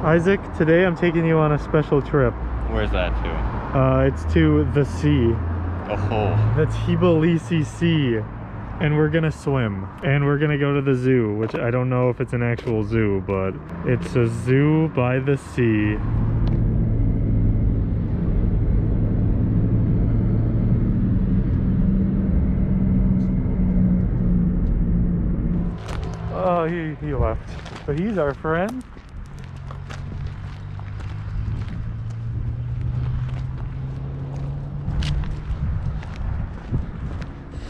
Isaac, today I'm taking you on a special trip. Where's that to? It's to the sea. Oh. The Tbilisi Sea. And we're gonna swim. And we're gonna go to the zoo, which I don't know if it's an actual zoo, but it's a zoo by the sea. Oh, he left. But he's our friend.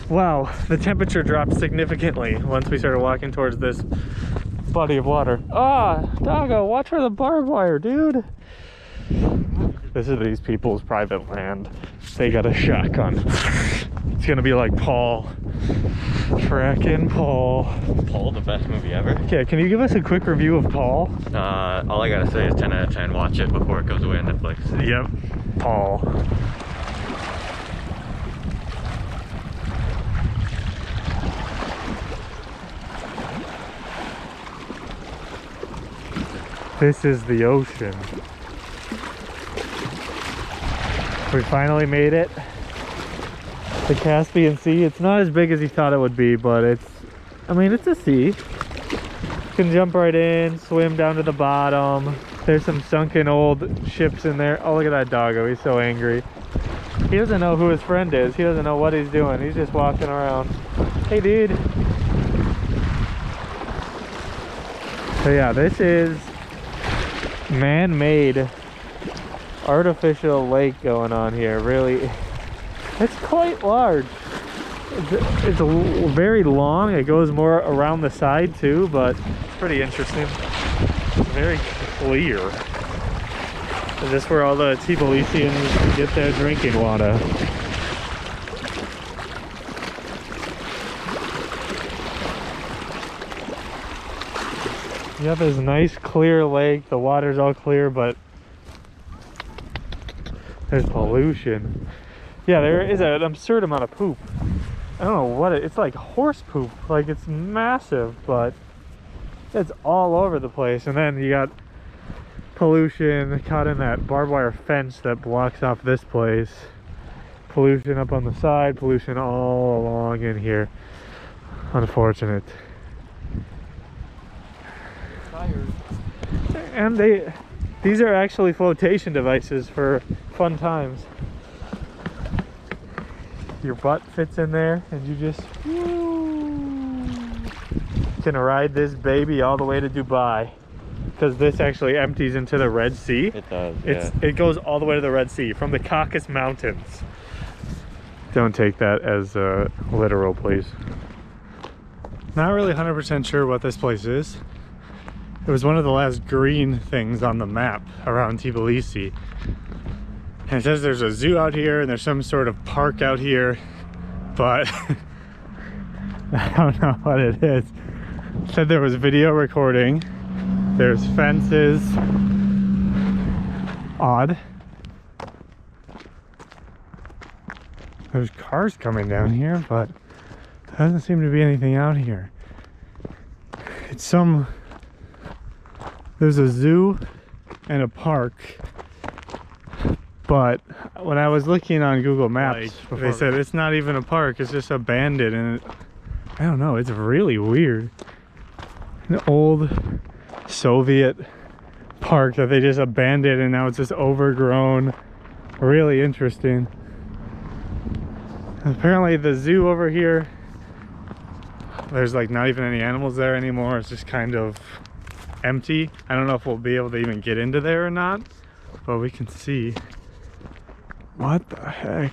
Wow, the temperature dropped significantly once we started walking towards this body of water. Ah, doggo, watch for the barbed wire, dude. This is these people's private land. They got a shotgun. It's gonna be like Paul. Frackin' Paul. Paul, the best movie ever? Okay, can you give us a quick review of Paul? All I gotta say is 10 out of 10. Watch it before it goes away on Netflix. Yep, Paul. This is the ocean. We finally made it. The Caspian Sea. It's not as big as you thought it would be, but it's a sea. You can jump right in, swim down to the bottom. There's some sunken old ships in there. Oh, look at that doggo. He's so angry. He doesn't know who his friend is. He doesn't know what he's doing. He's just walking around. Hey, dude. So yeah, this is man-made artificial lake going on here. Really, it's quite large. It's very long. It goes more around the side too, but it's pretty interesting. It's very clear. Is this where all the Tbilisians get their drinking water? Yeah, there's a nice clear lake. The water's all clear, but there's pollution. Yeah, there is an absurd amount of poop. I don't know what it's like horse poop. Like, it's massive, but it's all over the place. And then you got pollution caught in that barbed wire fence that blocks off this place. Pollution up on the side, pollution all along in here. Unfortunate. And these are actually flotation devices for fun times. Your butt fits in there and you just can ride this baby all the way to Dubai, because this actually empties into the Red Sea. It does. It goes all the way to the Red Sea from the Caucasus Mountains. Don't take that as literal, please. Not really 100% sure what this place is. It was one of the last green things on the map around Tbilisi. And it says there's a zoo out here and there's some sort of park out here, but I don't know what it is. It said there was video recording. There's fences. Odd. There's cars coming down here, but there doesn't seem to be anything out here. It's there's a zoo and a park, but when I was looking on Google Maps, they said it's not even a park, it's just abandoned, and I don't know, it's really weird. An old Soviet park that they just abandoned and now it's just overgrown. Really interesting. Apparently the zoo over here, there's like not even any animals there anymore. It's just kind of empty. I don't know if we'll be able to even get into there or not, but we can see. What the heck?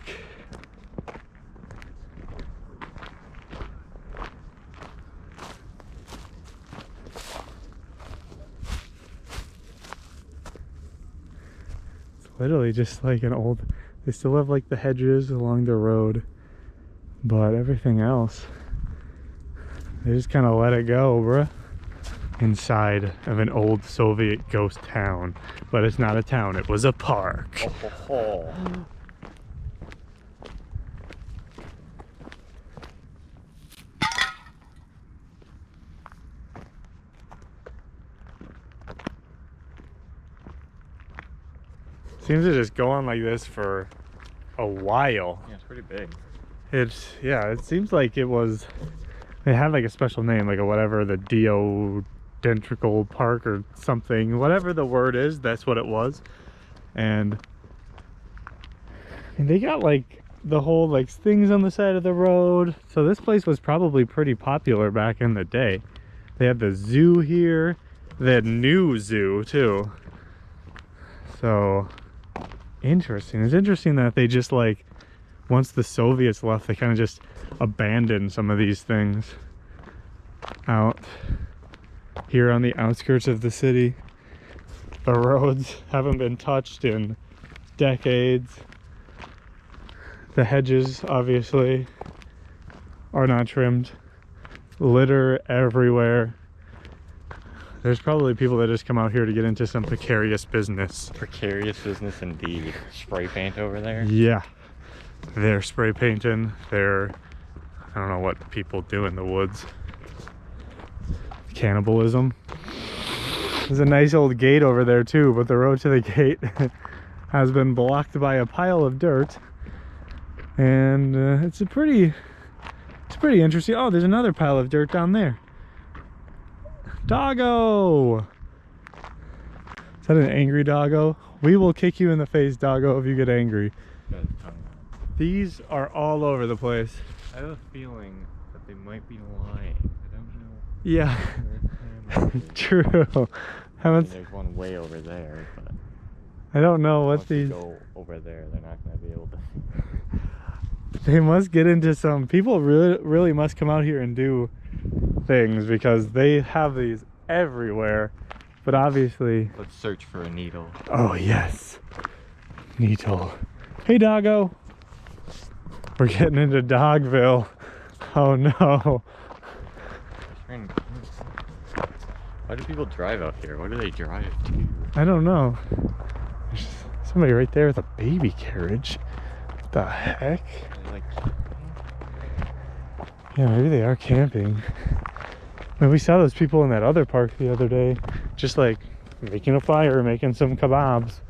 It's literally just like an old, they still have like the hedges along the road, but everything else, they just kind of let it go, bruh. Inside of an old Soviet ghost town, but it's not a town, it was a park. Seems to just go on like this for a while. Yeah, it's pretty big. Yeah, it seems like it had like a special name, like a whatever, the dendrological park or something, whatever the word is, that's what it was. And they got like the whole like things on the side of the road. So this place was probably pretty popular back in the day. They had the zoo here. They had new zoo too. So interesting. It's interesting that they just like, once the Soviets left, they kind of just abandoned some of these things out here on the outskirts of the city. The roads haven't been touched in decades. The hedges obviously are not trimmed. Litter everywhere. There's probably people that just come out here to get into some precarious business. Precarious business indeed. Spray paint over there? Yeah. They're spray painting. I don't know what people do in the woods. Cannibalism. There's a nice old gate over there too, but the road to the gate has been blocked by a pile of dirt. And it's pretty interesting. Oh, there's another pile of dirt down there. Doggo! Is that an angry doggo? We will kick you in the face, doggo, if you get angry. These are all over the place. I have a feeling that they might be lying. I don't know. Yeah. True. There's one way over there, but I don't know what once these... you go over there, they're not going to be able to. They must get into some... People really must come out here and do things, because they have these everywhere. But obviously... Let's search for a needle. Oh, yes. Needle. Hey, doggo. We're getting into Dogville. Oh, no. Why do people drive out here? What do they drive to? I don't know. There's somebody right there with a baby carriage. What the heck? Like, yeah, maybe they are camping. I mean, we saw those people in that other park the other day, just like making a fire, making some kebabs.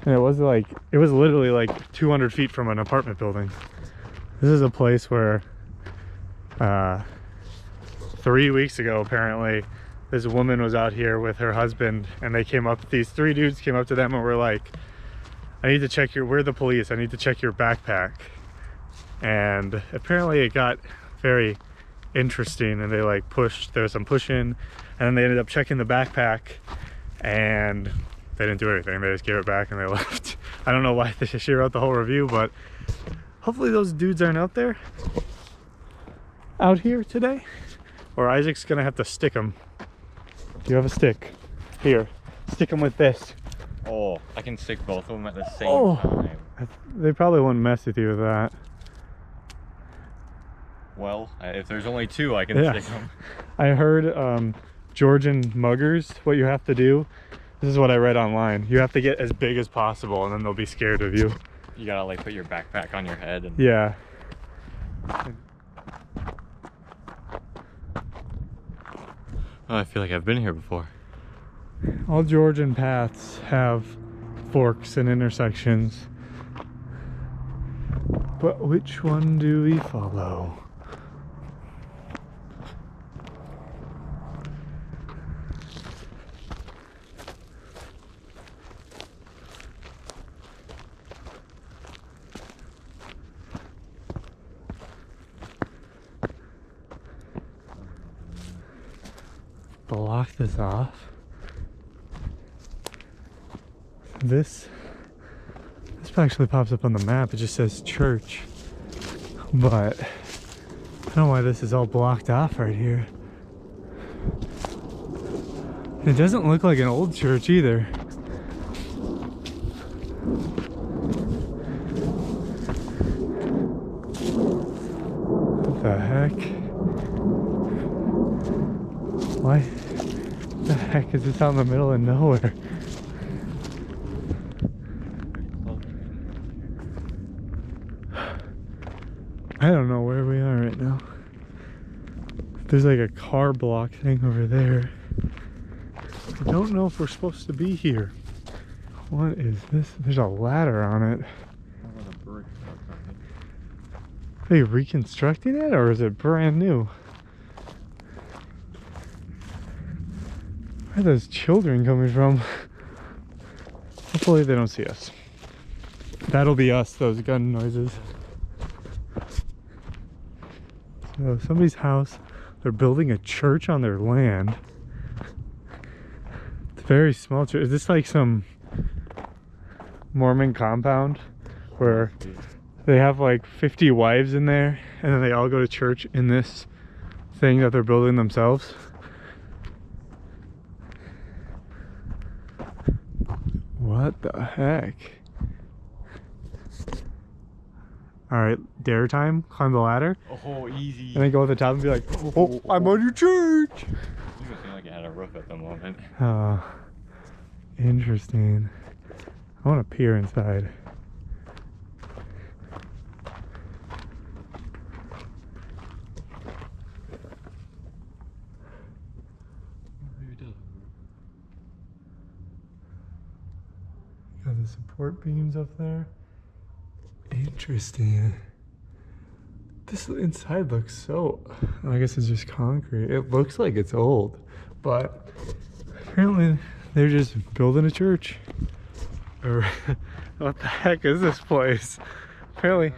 And it was literally like 200 feet from an apartment building. This is a place where 3 weeks ago, apparently, this woman was out here with her husband, and these three dudes came up to them and were like, I need to check we're the police, I need to check your backpack. And apparently it got very interesting, and they like there was some pushing, and then they ended up checking the backpack, and they didn't do anything. They just gave it back and they left. I don't know why she wrote the whole review, but hopefully those dudes aren't out here today, or Isaac's gonna have to stick them. Do you have a stick? Here, stick them with this. oh, I can stick both of them at the same time. They probably wouldn't mess with you with that. Well, if there's only two, I can stick them. I heard Georgian muggers, what you have to do, this is what I read online, you have to get as big as possible, and then they'll be scared of you. You gotta like put your backpack on your head. And... yeah. Oh, I feel like I've been here before. All Georgian paths have forks and intersections. But which one do we follow? Block this off. This actually pops up on the map. It just says church, but I don't know why this is all blocked off right here. It doesn't look like an old church either. What the heck? Why the heck is this out in the middle of nowhere? I don't know where we are right now. There's like a car block thing over there. I don't know if we're supposed to be here. What is this? There's a ladder on it. Are they reconstructing it or is it brand new? Where are those children coming from? Hopefully they don't see us. That'll be us, those gun noises. So somebody's house, they're building a church on their land. It's a very small church. Is this like some Mormon compound where they have like 50 wives in there and then they all go to church in this thing that they're building themselves? What the heck? Alright, dare time. Climb the ladder. Oh, easy. And then go at the top and be like, oh, I'm on your church! You seem like it had a roof at the moment. Oh, interesting. I want to peer inside. Got the support beams up there. Interesting. This inside looks so... I guess it's just concrete. It looks like it's old, but apparently they're just building a church. Or what the heck is this place? Apparently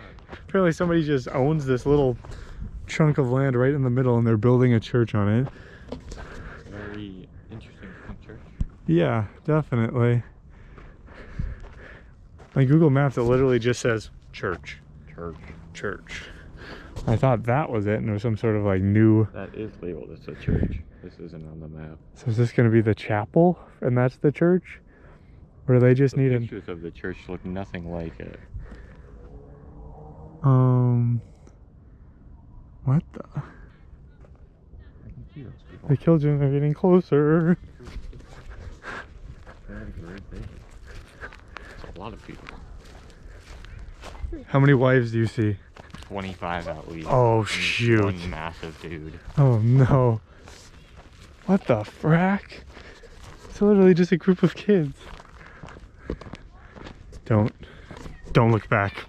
somebody just owns this little chunk of land right in the middle and they're building a church on it. Very interesting church. Yeah, definitely. On Google Maps it literally just says church. Church. I thought that was it and it was some sort of like new... That is labeled as a church. This isn't on the map. So is this going to be the chapel and that's the church? Or do they just need it? Pictures of the church look nothing like it. What the? I can see those people. The children are getting closer. It's a lot of people. How many wives do you see? 25 at least. Oh, And shoot. One massive dude. Oh no. What the frack? It's literally just a group of kids. Don't look back.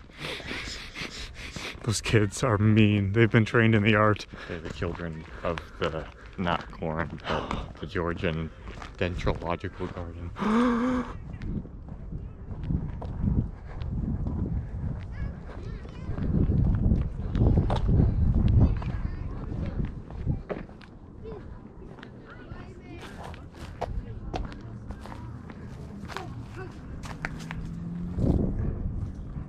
Those kids are mean. They've been trained in the art. They're the children of the, not corn, but the Georgian dendrological garden.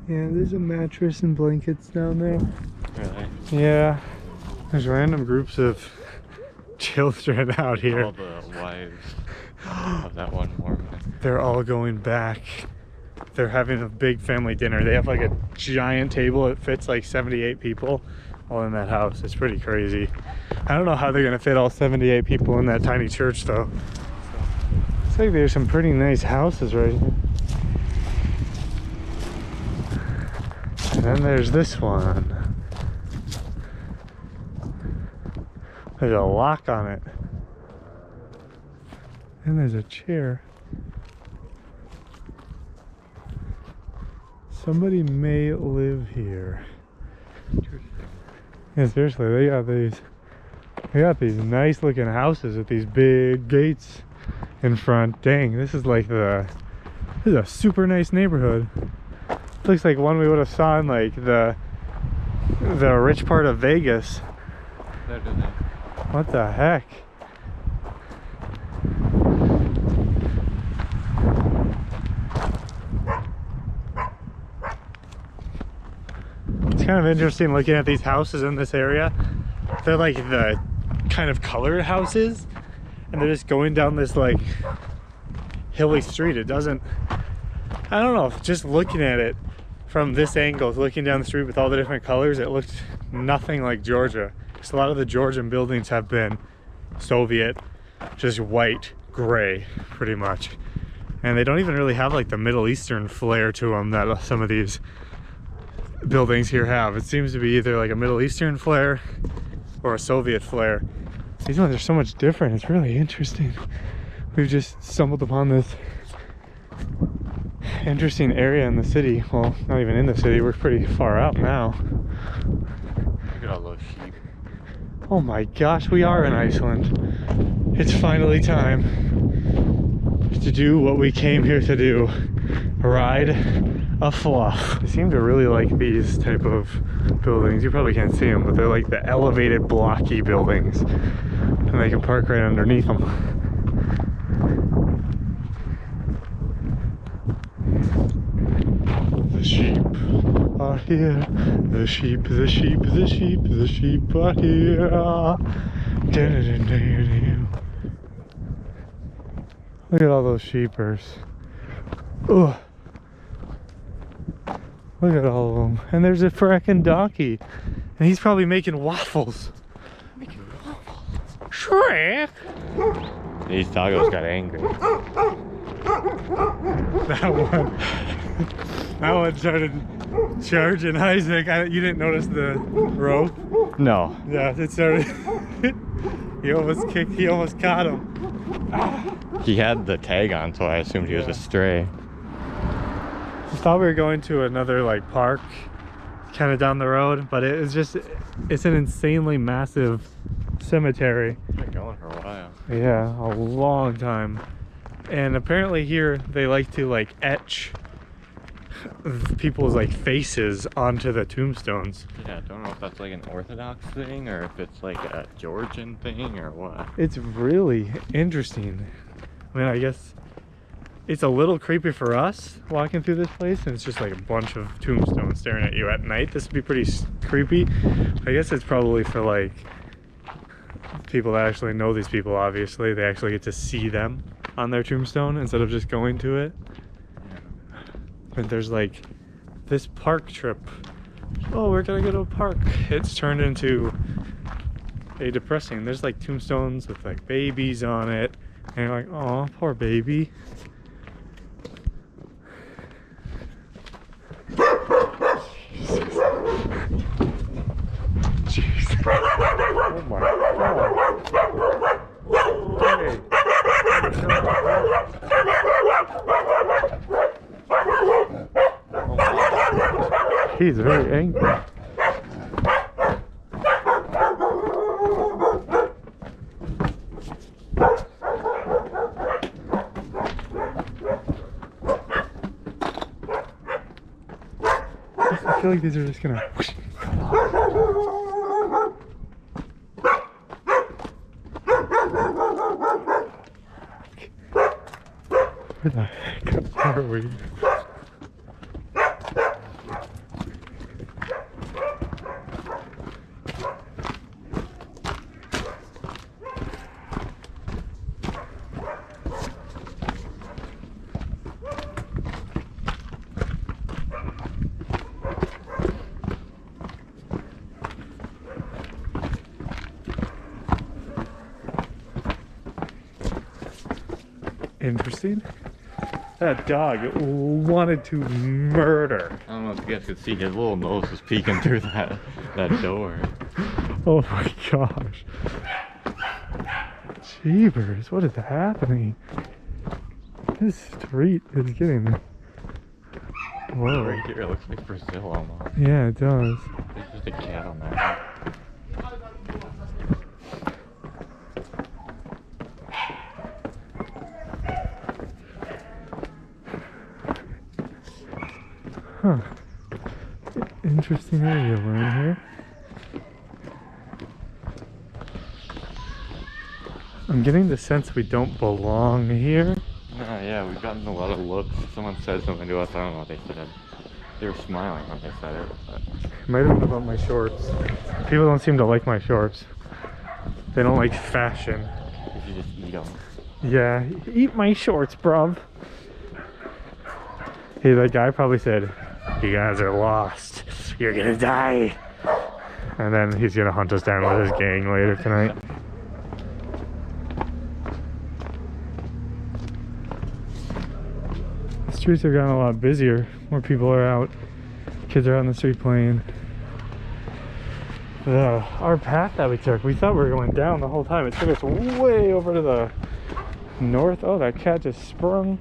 Yeah, there's a mattress and blankets down there. Really? Yeah. There's random groups of children out here. All the wives of that one Mormon. They're all going back. They're having a big family dinner. They have like a giant table. It fits like 78 people all in that house. It's pretty crazy. I don't know how they're gonna fit all 78 people in that tiny church though. Looks like there's some pretty nice houses right here. And then there's this one. There's a lock on it. And there's a chair. Somebody may live here. Yeah, seriously, they got these nice looking houses with these big gates in front. Dang, this is a super nice neighborhood. Looks like one we would have saw in like the rich part of Vegas. What the heck? It's kind of interesting looking at these houses in this area. They're like the kind of colored houses and they're just going down this like hilly street. It doesn't, I don't know, just looking at it from this angle, looking down the street with all the different colors, it looked nothing like Georgia. Because a lot of the Georgian buildings have been Soviet, just white, gray, pretty much. And they don't even really have like the Middle Eastern flair to them that some of these buildings here have. It seems to be either like a Middle Eastern flair or a Soviet flair. These ones are so much different. It's really interesting. We've just stumbled upon this interesting area in the city. Well, not even in the city, we're pretty far out now. Look at all those sheep. Oh my gosh, we are in Iceland. It's finally time to do what we came here to do. Ride a fluff. They seem to really like these type of buildings. You probably can't see them, but they're like the elevated blocky buildings. And they can park right underneath them. The sheep are here. The sheep, the sheep, the sheep, the sheep are here. Look at all those sheepers. Ugh. Look at all of them. And there's a frickin' donkey. And he's probably making waffles. Shrek! These doggos got angry. That one started charging Isaac. You didn't notice the rope? No. Yeah, it started. He almost caught him. He had the tag on, so I assumed he was a stray. I thought we were going to another like park kind of down the road, but it's an insanely massive cemetery. It's been going for a while. Yeah, a long time. And apparently here they like to like etch people's like faces onto the tombstones. Yeah, I don't know if that's like an Orthodox thing or if it's like a Georgian thing or what. It's really interesting. I mean, I guess it's a little creepy for us walking through this place, and it's just like a bunch of tombstones staring at you at night. This would be pretty creepy. I guess it's probably for like people that actually know these people. Obviously they actually get to see them on their tombstone instead of just going to it. But there's like this park trip. Oh, we're gonna go to a park. It's turned into a depressing. There's like tombstones with like babies on it, and you're like, oh, poor baby. Jesus. Oh my God. Hey. He's very angry. I feel like these are just gonna whoosh. Where the heck are we? Interesting. That dog wanted to murder. I don't know if you guys could see, his little nose was peeking through that door. Oh my gosh. Jeebers, what is happening? This street is getting... Whoa. Right here, it looks like Brazil almost. Yeah, it does. There's just a cat on that. Huh. Interesting area we're in here. I'm getting the sense we don't belong here. No, yeah, we've gotten a lot of looks. Someone said something to us, I don't know what they said. They were smiling when they said it. But... It might have been about my shorts. People don't seem to like my shorts. They don't like fashion. You should just eat them. Yeah, eat my shorts, bruv. Hey, that guy probably said, "You guys are lost. You're gonna die." And then he's gonna hunt us down with his gang later tonight. The streets have gotten a lot busier. More people are out. Kids are out on the street playing. Our path that we took, we thought we were going down the whole time. It took us way over to the north. Oh, that cat just sprung.